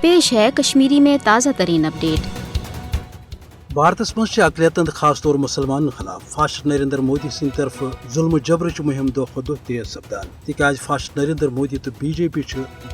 पेश है कश्मीरी में ताज़ा तरीन अपडेट। भारतस मज अकलियतन खास तौर मुसलमान खिलाफ फास्ट नरेंद्र मोदी सिंह तरफ जुल्म जबर मुहिम दो खुद तेज सपदान तिकाज फास्ट नरेंद्र मोदी तो BJP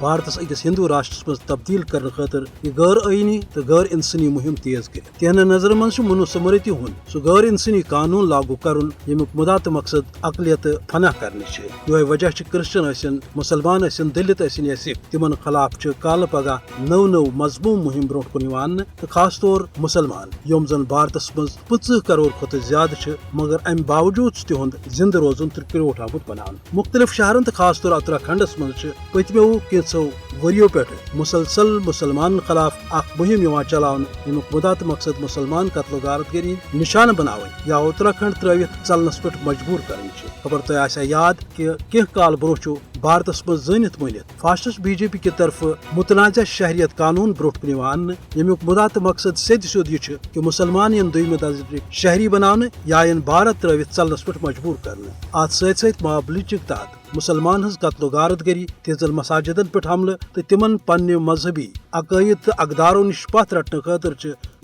भारतस अकिस हिंदू राष्ट्रस मज तब्दील करने खातर यह गैर आईनी तो गैर इंसानी मुहिम तेज कर तिहन नजर मन मुनसमरती हुन सह गैर इंसानी कानून लागू कर यमुक मुदा तो मकसद अकलियत फना करने ये वजह क्रिश्चन मुसलमान दलित या सिख तिमन खिलाफ काल पगह नव नव मजमूम मुहिम ब्रो कुन तो खास तौर मुसलमान यम जन भारतस मज 50 करोड़ खुद ज्यादा मगर अम बावजूद तिहुंद जिंद रोजन त्रिक्रोट आमुत बनान मुख्तलिफ शहरन तो खास तौर उत्तराखंडस मज पतमो कैंसो वरियो पे मुसलसल मुसलमान खिलाफ मुहिम चलान यमुक मुदा तो मकसद मुसलमान कत्ल गारतगरी निशान बनावन या उत्तराखंड त्रवित चलनस पे मजबूर कर खबर तह याद कि कह काल ब्रो भारतस मज जनित मनित फास्टस BJP की तरफ मुतनाज़ा शहरियत कानून ब्रो कुन यमुक मुदा तो मकसद सेद सोद यह कि मुसलमान दुम दर्जे शहरी बनाने या भारत त्रवित चलनस पे मजबूर कर अत सत माबलिच तहत मुसलमान हज कत्लो गारतगरी तेजल मसाजिदन पे हमले तो तिमन पन्ने मजहबी अकायद तो अकदारों निश पथ रटने खातर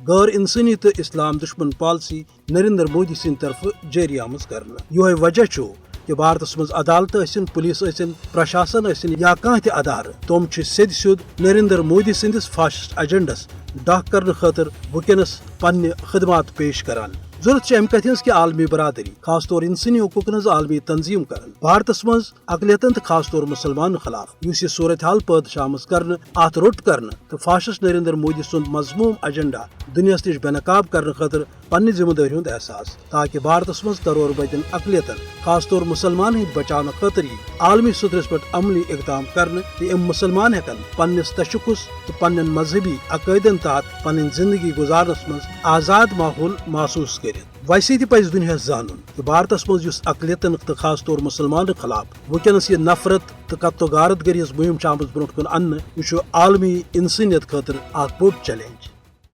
गैर इंसानी तो इस्लाम दुश्मन पॉलिसी नरेंद्र मोदी सिंह तरफ जारी आमज कर ये वजह कि भारतस मज अदालत पुलिस प्रशासन या कह अदार तम सेद सोद नरेंद्र मोदी सिंदिस फासिस्ट एजेंडस डाक करने खातर वनकस पन्ने खदमात पेश करान जरूरत अम कथ कि आलमी बरादरी खास तौर इंसानी हकूकन आलमी तंजीम कर भारतस मज अकलियतन तो खास तौर मुसलमान खिलाफ यह सूरत हाल पैद कर अत रोट कर तो फासिस्ट नरेंद्र मोदी सुंद मजमूम एजेंडा दुनियास नश बेनकाब करने खातर पन्नी जिम्मेदारी हुंद एहसास ताकि भारतस मज करोड़ बदन अकलियतन खास तौर मुसलमान हंद बचाने खातर आलमी सतरस पे अमली इकदाम कर मुसलमान हेकन पन्निस तशखुस तो पन्न मजहबी अकायदन तहत पन्न जिंदगी गुजारनस मज आजाद माहौल महसूस कर वैसे पज दुनियास जानन कि भारतस मज अकलियतन तो खास तौर मुसलमान खिलाफ वनकस यह नफरत तो कत्लो गारतगरी मुहिम आमज ब्रो कुन अन्न यह आलमी इंसानियत खातर बोड़ चैलेंज।